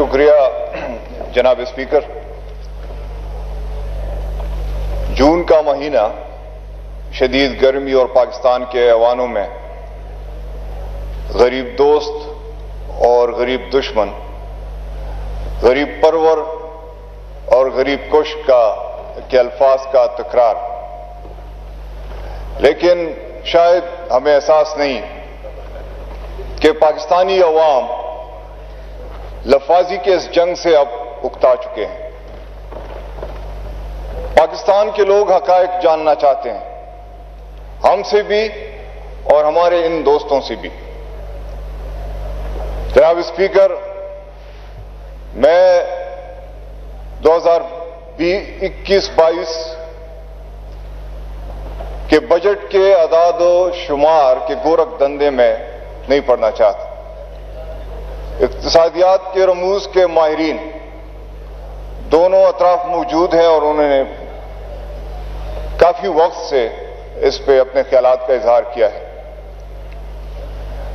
شکریہ جناب اسپیکر. جون کا مہینہ شدید گرمی اور پاکستان کے ایوانوں میں غریب دوست اور غریب دشمن، غریب پرور اور غریب کش کے الفاظ کا تکرار. لیکن شاید ہمیں احساس نہیں کہ پاکستانی عوام لفاظی کے اس جنگ سے اب اکتا چکے ہیں. پاکستان کے لوگ حقائق جاننا چاہتے ہیں، ہم سے بھی اور ہمارے ان دوستوں سے بھی. جناب اسپیکر، میں 2021-22 کے بجٹ کے اعداد و شمار کے گورکھ دندے میں نہیں پڑنا چاہتا. اقتصادیات کے رموز کے ماہرین دونوں اطراف موجود ہیں اور انہوں نے کافی وقت سے اس پہ اپنے خیالات کا اظہار کیا ہے.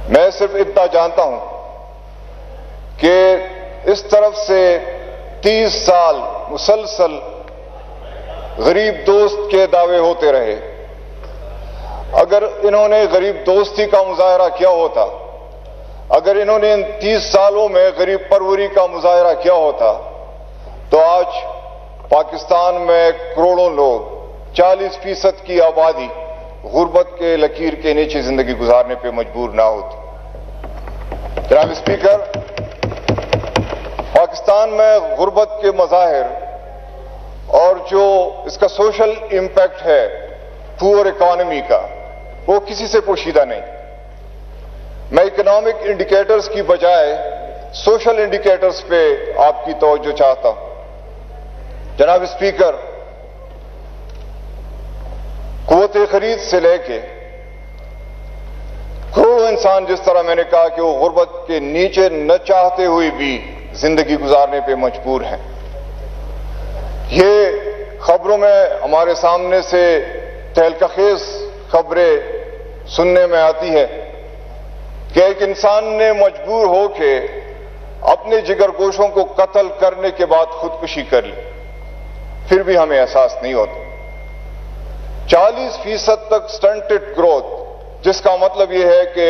میں صرف اتنا جانتا ہوں کہ اس طرف سے 30 سال مسلسل غریب دوست کے دعوے ہوتے رہے. اگر انہوں نے غریب دوستی کا مظاہرہ کیا ہوتا، اگر انہوں نے ان 30 سالوں میں غریب پروری کا مظاہرہ کیا ہوتا تو آج پاکستان میں کروڑوں لوگ، 40% کی آبادی غربت کے لکیر کے نیچے زندگی گزارنے پہ مجبور نہ ہوتی. جناب اسپیکر، پاکستان میں غربت کے مظاہر اور جو اس کا سوشل امپیکٹ ہے پور اکانومی کا، وہ کسی سے پوشیدہ نہیں. میں اکنامک انڈیکیٹرز کی بجائے سوشل انڈیکیٹرز پہ آپ کی توجہ چاہتا ہوں. جناب اسپیکر، قوت خرید سے لے کے کروڑوں انسان، جس طرح میں نے کہا کہ وہ غربت کے نیچے نہ چاہتے ہوئے بھی زندگی گزارنے پہ مجبور ہیں. یہ خبروں میں ہمارے سامنے سے تہلکہ خیز خبریں سننے میں آتی ہے کہ ایک انسان نے مجبور ہو کے اپنے جگر گوشوں کو قتل کرنے کے بعد خودکشی کر لی، پھر بھی ہمیں احساس نہیں ہوتا. 40% تک سٹنٹڈ گروتھ، جس کا مطلب یہ ہے کہ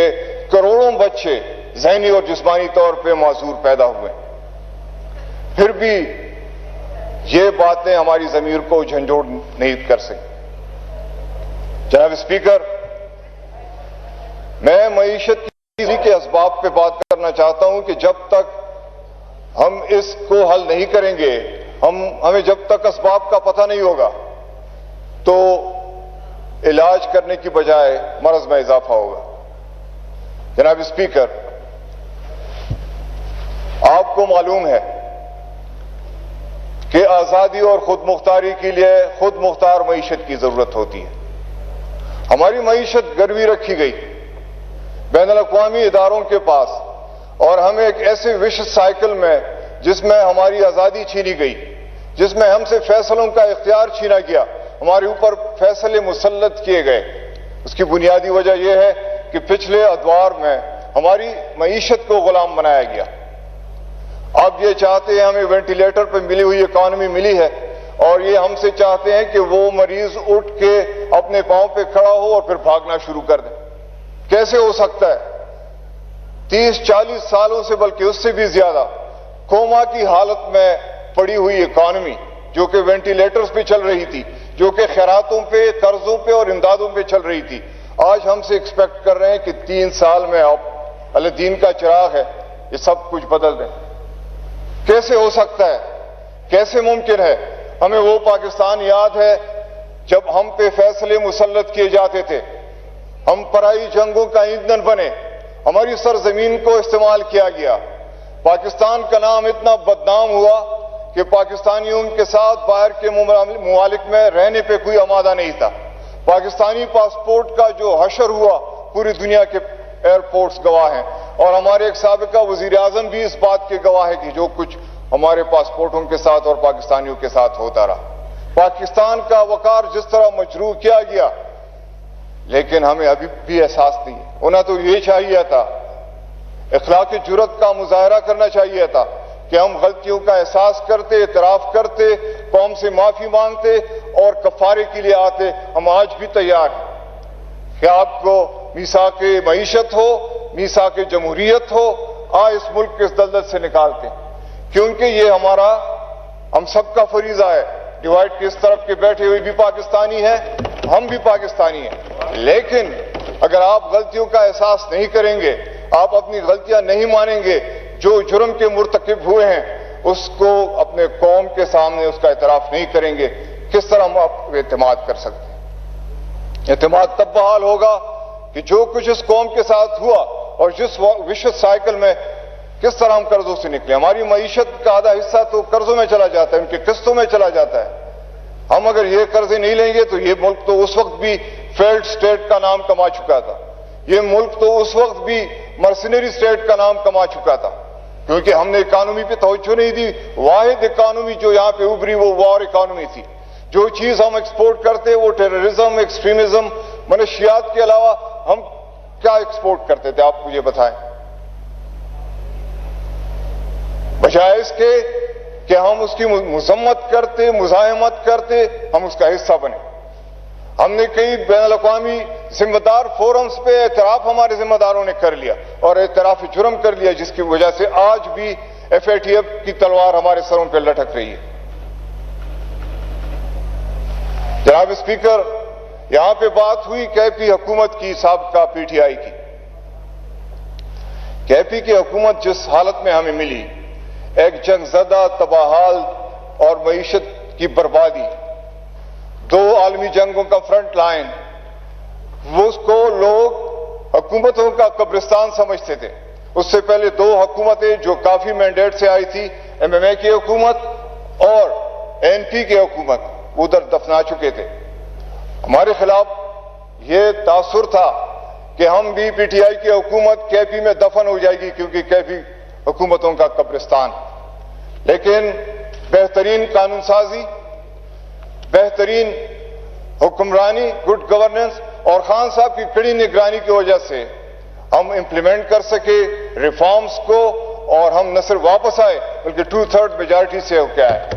کروڑوں بچے ذہنی اور جسمانی طور پہ معذور پیدا ہوئے، پھر بھی یہ باتیں ہماری ضمیر کو جھنجھوڑ نہیں کر سکتی. جناب اسپیکر، میں معیشت کے اسباب پہ بات کرنا چاہتا ہوں کہ جب تک ہم اس کو حل نہیں کریں گے، ہمیں جب تک اسباب کا پتہ نہیں ہوگا تو علاج کرنے کی بجائے مرض میں اضافہ ہوگا. جناب اسپیکر، آپ کو معلوم ہے کہ آزادی اور خود مختاری کے لیے خود مختار معیشت کی ضرورت ہوتی ہے. ہماری معیشت گروی رکھی گئی بین الاقوامی اداروں کے پاس، اور ہمیں ایک ایسے وش سائیکل میں جس میں ہماری آزادی چھینی گئی، جس میں ہم سے فیصلوں کا اختیار چھینا گیا، ہمارے اوپر فیصلے مسلط کیے گئے. اس کی بنیادی وجہ یہ ہے کہ پچھلے ادوار میں ہماری معیشت کو غلام بنایا گیا. اب یہ چاہتے ہیں، ہمیں وینٹیلیٹر پہ ملی ہوئی اکانومی ملی ہے، اور یہ ہم سے چاہتے ہیں کہ وہ مریض اٹھ کے اپنے پاؤں پہ کھڑا ہو اور پھر بھاگنا شروع کر دے. کیسے ہو سکتا ہے؟ 30-40 سالوں سے، بلکہ اس سے بھی زیادہ، کوما کی حالت میں پڑی ہوئی اکانومی، جو کہ وینٹیلیٹرز پہ چل رہی تھی، جو کہ خیراتوں پہ، قرضوں پہ اور امدادوں پہ چل رہی تھی، آج ہم سے ایکسپیکٹ کر رہے ہیں کہ 3 سال میں آپ اللہ دین کا چراغ ہے، یہ سب کچھ بدل دیں. کیسے ہو سکتا ہے؟ کیسے ممکن ہے؟ ہمیں وہ پاکستان یاد ہے جب ہم پہ فیصلے مسلط کیے جاتے تھے، ہم پرائی جنگوں کا ایندھن بنے، ہماری سرزمین کو استعمال کیا گیا. پاکستان کا نام اتنا بدنام ہوا کہ پاکستانیوں کے ساتھ باہر کے ممالک میں رہنے پہ کوئی آمادہ نہیں تھا. پاکستانی پاسپورٹ کا جو حشر ہوا، پوری دنیا کے ایئرپورٹس گواہ ہیں، اور ہمارے ایک سابقہ وزیر اعظم بھی اس بات کے گواہ ہے کہ جو کچھ ہمارے پاسپورٹوں کے ساتھ اور پاکستانیوں کے ساتھ ہوتا رہا. پاکستان کا وقار جس طرح مجروح کیا گیا، لیکن ہمیں ابھی بھی احساس نہیں ہے. انہیں تو یہ چاہیے تھا، اخلاق جرات کا مظاہرہ کرنا چاہیے تھا کہ ہم غلطیوں کا احساس کرتے، اعتراف کرتے، قوم سے معافی مانگتے اور کفارے کے لیے آتے۔ ہم آج بھی تیار ہیں کہ آپ کو میثاق معیشت ہو، میثاق جمہوریت ہو، اس ملک کے اس دلدل سے نکالتے ہیں، کیونکہ یہ ہمارا ہم سب کا فریضہ ہے۔ ڈیوائڈ کے اس طرف کے بیٹھے ہوئے بھی پاکستانی ہیں، ہم بھی پاکستانی ہیں، لیکن اگر آپ غلطیوں کا احساس نہیں کریں گے، آپ اپنی غلطیاں نہیں مانیں گے، جو جرم کے مرتکب ہوئے ہیں اس کو اپنے قوم کے سامنے اس کا اعتراف نہیں کریں گے، کس طرح ہم آپ کو اعتماد کر سکتے ہیں؟ اعتماد تب بحال ہوگا کہ جو کچھ اس قوم کے ساتھ ہوا اور جس وشوت سائیکل میں کس طرح ہم قرضوں سے نکلے، ہماری معیشت کا آدھا حصہ تو قرضوں میں چلا جاتا ہے، ان کی قسطوں میں چلا جاتا ہے۔ ہم اگر یہ قرضے نہیں لیں گے تو یہ ملک تو اس وقت بھی فیلڈ سٹیٹ کا نام کما چکا تھا، یہ ملک تو اس وقت بھی مرسنری سٹیٹ کا نام کما چکا تھا، کیونکہ ہم نے اکانومی پہ توجہ نہیں دی۔ واحد اکانومی جو یہاں پہ ابھری وہ وار اکانومی تھی۔ جو چیز ہم ایکسپورٹ کرتے وہ ٹیررزم، ایکسٹریمزم، منشیات کے علاوہ ہم کیا ایکسپورٹ کرتے تھے؟ آپ مجھے بتائیں، بجائے اس کے کہ ہم اس کی مذمت کرتے، مزاحمت کرتے، ہم اس کا حصہ بنے۔ ہم نے کئی بین الاقوامی ذمہ دار فورمز پہ اعتراف ہمارے ذمہ داروں نے کر لیا اور اعتراف جرم کر لیا، جس کی وجہ سے آج بھی FATF کی تلوار ہمارے سروں پہ لٹک رہی ہے۔ جناب اسپیکر، یہاں پہ بات ہوئی KP حکومت کی، سابقہ PTI کی۔ KP کی حکومت جس حالت میں ہمیں ملی، ایک جنگ زدہ، تباہال اور معیشت کی بربادی، دو عالمی جنگوں کا فرنٹ لائن، وہ اس کو لوگ حکومتوں کا قبرستان سمجھتے تھے۔ اس سے پہلے دو حکومتیں جو کافی مینڈیٹ سے آئی تھی، MMA کی حکومت اور ANP کی حکومت، ادھر دفنا چکے تھے۔ ہمارے خلاف یہ تاثر تھا کہ ہم بھی PTI کی حکومت KP میں دفن ہو جائے گی، کیونکہ KP حکومتوں کا قبرستان۔ لیکن بہترین قانون سازی، بہترین حکمرانی، گڈ گورننس اور خان صاحب کی کڑی نگرانی کی وجہ سے ہم امپلیمنٹ کر سکے ریفارمز کو، اور ہم نہ صرف واپس آئے بلکہ 2/3 میجارٹی سے ہو کے آئے۔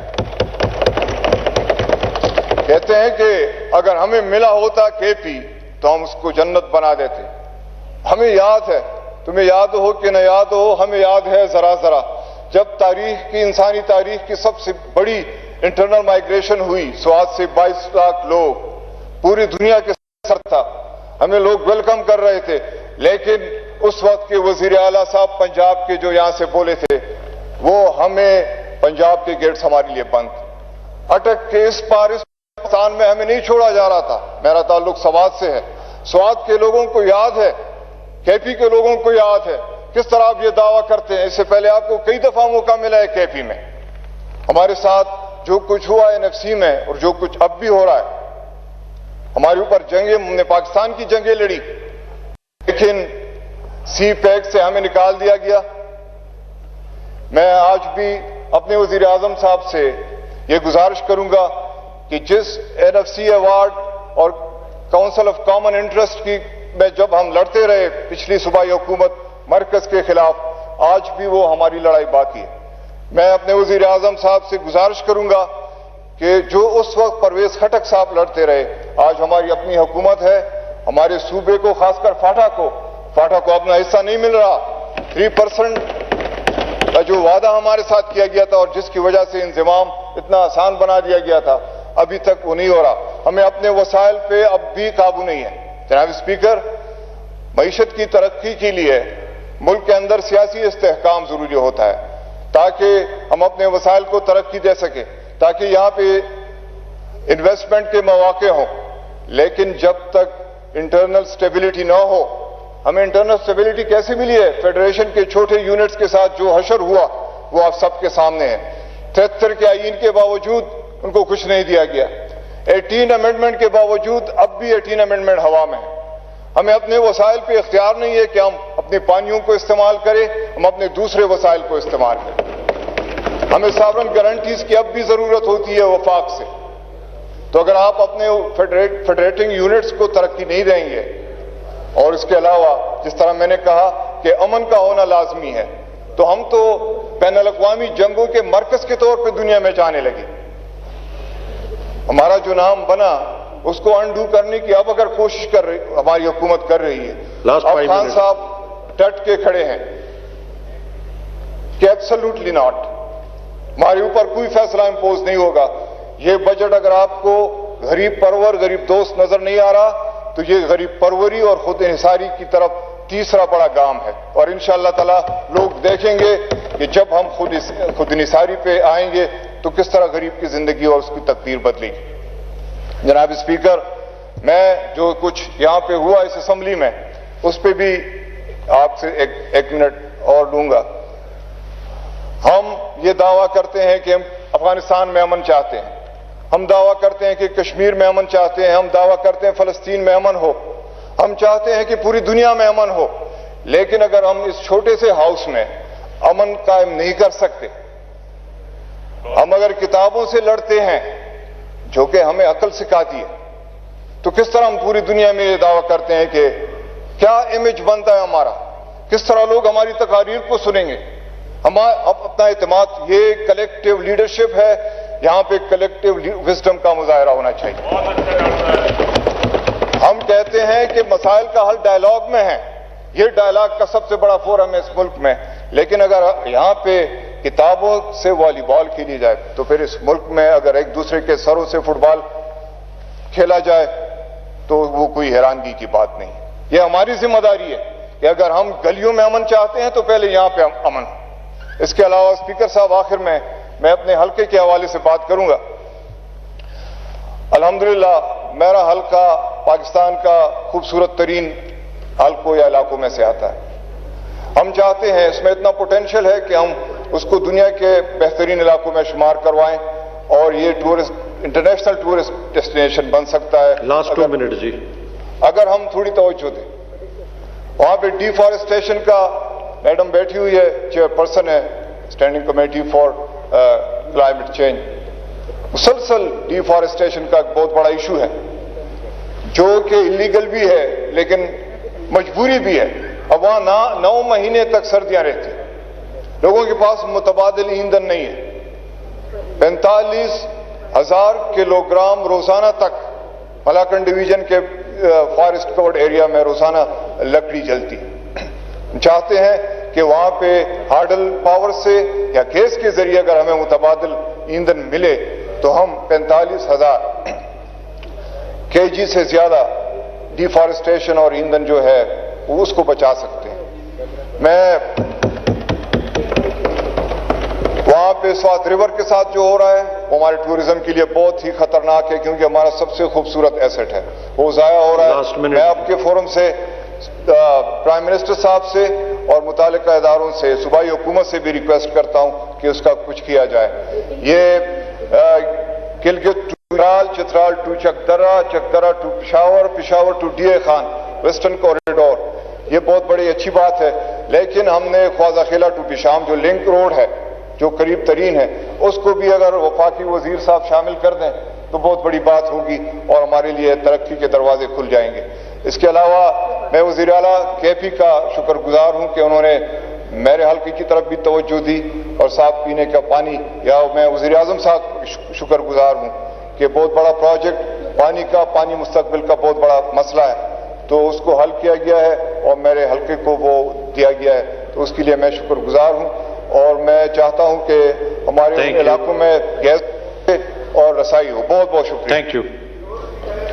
کہتے ہیں کہ اگر ہمیں ملا ہوتا KP تو ہم اس کو جنت بنا دیتے۔ ہمیں یاد ہے، تمہیں یاد ہو کہ نہ یاد ہو، ہمیں یاد ہے ذرا ذرا، جب تاریخ کی، انسانی تاریخ کی سب سے بڑی انٹرنل مائگریشن ہوئی، 100 سے 22 لاکھ لوگ پوری دنیا کے سر تھا، ہمیں لوگ ویلکم کر رہے تھے، لیکن اس وقت کے وزیر اعلیٰ صاحب پنجاب کے جو یہاں سے بولے تھے، وہ ہمیں پنجاب کے گیٹس ہمارے لیے بند، اٹک کے اس پار اس پاکستان میں ہمیں نہیں چھوڑا جا رہا تھا۔ میرا تعلق سوات سے ہے، سوات کے لوگوں کو یاد ہے، KP کے لوگوں کو یاد ہے کس طرح آپ یہ دعویٰ کرتے ہیں۔ اس سے پہلے آپ کو کئی دفعہ موقع ملا ہے KP میں۔ ہمارے ساتھ جو کچھ ہوا NFC میں اور جو کچھ اب بھی ہو رہا ہے، ہمارے اوپر جنگیں، ہم نے پاکستان کی جنگیں لڑی، لیکن CPEC سے ہمیں نکال دیا گیا۔ میں آج بھی اپنے وزیر اعظم صاحب سے یہ گزارش کروں گا کہ جس NFC ایوارڈ اور کونسل آف کامن انٹرسٹ کی میں جب ہم لڑتے رہے پچھلی صوبائی حکومت مرکز کے خلاف، آج بھی وہ ہماری لڑائی باقی ہے۔ میں اپنے وزیر اعظم صاحب سے گزارش کروں گا کہ جو اس وقت پرویز خٹک صاحب لڑتے رہے، آج ہماری اپنی حکومت ہے، ہمارے صوبے کو، خاص کر فاٹا کو اپنا حصہ نہیں مل رہا۔ 3% کا جو وعدہ ہمارے ساتھ کیا گیا تھا اور جس کی وجہ سے انضمام اتنا آسان بنا دیا گیا تھا، ابھی تک وہ نہیں ہو رہا۔ ہمیں اپنے وسائل پہ اب بھی قابو نہیں ہے۔ جناب اسپیکر، معیشت کی ترقی کے لیے ملک کے اندر سیاسی استحکام ضروری ہوتا ہے، تاکہ ہم اپنے وسائل کو ترقی دے سکیں، تاکہ یہاں پہ انویسٹمنٹ کے مواقع ہوں۔ لیکن جب تک انٹرنل سٹیبلٹی نہ ہو، ہمیں انٹرنل سٹیبلٹی کیسے ملی ہے؟ فیڈریشن کے چھوٹے یونٹس کے ساتھ جو حشر ہوا وہ آپ سب کے سامنے ہے۔ 73 کے آئین کے باوجود ان کو کچھ نہیں دیا گیا، 18 امینڈمنٹ کے باوجود اب بھی 18 امینڈمنٹ ہوا میں ہے۔ ہمیں اپنے وسائل پہ اختیار نہیں ہے کہ ہم اپنے پانیوں کو استعمال کریں، ہم اپنے دوسرے وسائل کو استعمال کریں۔ ہمیں ساورن گارنٹیز کی اب بھی ضرورت ہوتی ہے وفاق سے۔ تو اگر آپ اپنے فیڈریٹنگ یونٹس کو ترقی نہیں دیں گے، اور اس کے علاوہ جس طرح میں نے کہا کہ امن کا ہونا لازمی ہے، تو ہم تو بین الاقوامی جنگوں کے مرکز کے طور پہ دنیا میں جانے لگے. ہمارا جو نام بنا اس کو انڈو کرنے کی اب اگر کوشش کر رہی ہماری حکومت کر رہی ہے. اب خان صاحب ڈٹ کے کھڑے ہیں کہ ایبسلیوٹلی ناٹ, ہمارے اوپر کوئی فیصلہ امپوز نہیں ہوگا. یہ بجٹ اگر آپ کو غریب پرور غریب دوست نظر نہیں آ رہا تو یہ غریب پروری اور خود انحصاری کی طرف تیسرا بڑا گام ہے. اور انشاءاللہ تعالی لوگ دیکھیں گے کہ جب ہم خود انحصاری پہ آئیں گے تو کس طرح غریب کی زندگی اور اس کی تقدیر بدلے گی. جناب اسپیکر, میں جو کچھ یہاں پہ ہوا اس اسمبلی میں اس پہ بھی آپ سے ایک منٹ اور لوں گا. ہم یہ دعویٰ کرتے ہیں کہ ہم افغانستان میں امن چاہتے ہیں, ہم دعویٰ کرتے ہیں کہ کشمیر میں امن چاہتے ہیں, ہم دعویٰ کرتے ہیں فلسطین میں امن ہو, ہم چاہتے ہیں کہ پوری دنیا میں امن ہو. لیکن اگر ہم اس چھوٹے سے ہاؤس میں امن قائم نہیں کر سکتے, ہم اگر کتابوں سے لڑتے ہیں جو کہ ہمیں عقل سکھاتی ہے, تو کس طرح ہم پوری دنیا میں یہ دعویٰ کرتے ہیں کہ کیا امیج بنتا ہے ہمارا, کس طرح لوگ ہماری تقاریر کو سنیں گے. ہمارا اپنا اعتماد, یہ کلیکٹیو لیڈرشپ ہے, یہاں پہ کلیکٹیو وزڈم کا مظاہرہ ہونا چاہیے. ہم کہتے ہیں کہ مسائل کا حل ڈائلاگ میں ہے, یہ ڈائلاگ کا سب سے بڑا فورم ہے اس ملک میں, لیکن اگر یہاں پہ کتابوں سے والی بال کھیلی جائے تو پھر اس ملک میں اگر ایک دوسرے کے سروں سے فٹ بال کھیلا جائے تو وہ کوئی حیرانگی کی بات نہیں. یہ ہماری ذمہ داری ہے کہ اگر ہم گلیوں میں امن چاہتے ہیں تو پہلے یہاں پہ امن ہو. اس کے علاوہ اسپیکر صاحب آخر میں اپنے حلقے کے حوالے سے بات کروں گا. الحمدللہ میرا حلقہ پاکستان کا خوبصورت ترین حلقوں یا علاقوں میں سے آتا ہے. ہم چاہتے ہیں, اس میں اتنا پوٹینشیل ہے کہ ہم اس کو دنیا کے بہترین علاقوں میں شمار کروائیں اور یہ انٹرنیشنل ٹورسٹ ڈیسٹینیشن بن سکتا ہے. لاسٹ 2 منٹ جی. اگر ہم تھوڑی توجہ دیں, وہاں پہ ڈیفارسٹیشن کا, میڈم بیٹھی ہوئی ہے, چیئر پرسن ہے standing committee for climate change, مسلسل ڈیفارسٹیشن کا ایک بہت بڑا ایشو ہے جو کہ اللیگل بھی ہے لیکن مجبوری بھی ہے. اب وہاں 9 مہینے تک سردیاں رہتی ہیں, لوگوں کے پاس متبادل ایندھن نہیں ہے. 45,000 کلو گرام روزانہ تک ملاکنڈ ڈویژن کے فارسٹ کورڈ ایریا میں روزانہ لکڑی جلتی ہے. چاہتے ہیں کہ وہاں پہ ہارڈل پاور سے یا گیس کے ذریعے اگر ہمیں متبادل ایندھن ملے تو ہم 45,000 kg سے زیادہ ڈیفارسٹیشن اور ایندھن جو ہے وہ اس کو بچا سکتے ہیں. میں وہاں پہ سوات ریور کے ساتھ جو ہو رہا ہے وہ ہمارے ٹورزم کے لیے بہت ہی خطرناک ہے کیونکہ ہمارا سب سے خوبصورت ایسٹ ہے, وہ ضائع ہو رہا ہے. میں آپ کے فورم سے پرائم منسٹر صاحب سے اور متعلقہ اداروں سے, صوبائی حکومت سے بھی ریکویسٹ کرتا ہوں کہ اس کا کچھ کیا جائے. یہ Gilgit to Chitral to Chakdara to Peshawar to D I Khan western corridor, یہ بہت بڑی اچھی بات ہے. لیکن ہم نے خواجہ خیلہ ٹو پیشام جو لنک روڈ ہے جو قریب ترین ہے, اس کو بھی اگر وفاقی وزیر صاحب شامل کر دیں تو بہت بڑی بات ہوگی اور ہمارے لیے ترقی کے دروازے کھل جائیں گے. اس کے علاوہ میں وزیر اعلیٰ کے پی کا شکر گزار ہوں کہ انہوں نے میرے حلقے کی طرف بھی توجہ دی اور صاف پینے کا پانی, یا میں وزیر اعظم صاحب شکر گزار ہوں کہ بہت بڑا پروجیکٹ پانی مستقبل کا بہت بڑا مسئلہ ہے تو اس کو حل کیا گیا ہے اور میرے حلقے کو وہ دیا گیا ہے, تو اس کے لیے میں شکر گزار ہوں. اور میں چاہتا ہوں کہ ہمارے علاقوں میں گیس اور رسائی ہو. بہت بہت شکریہ. Thank you.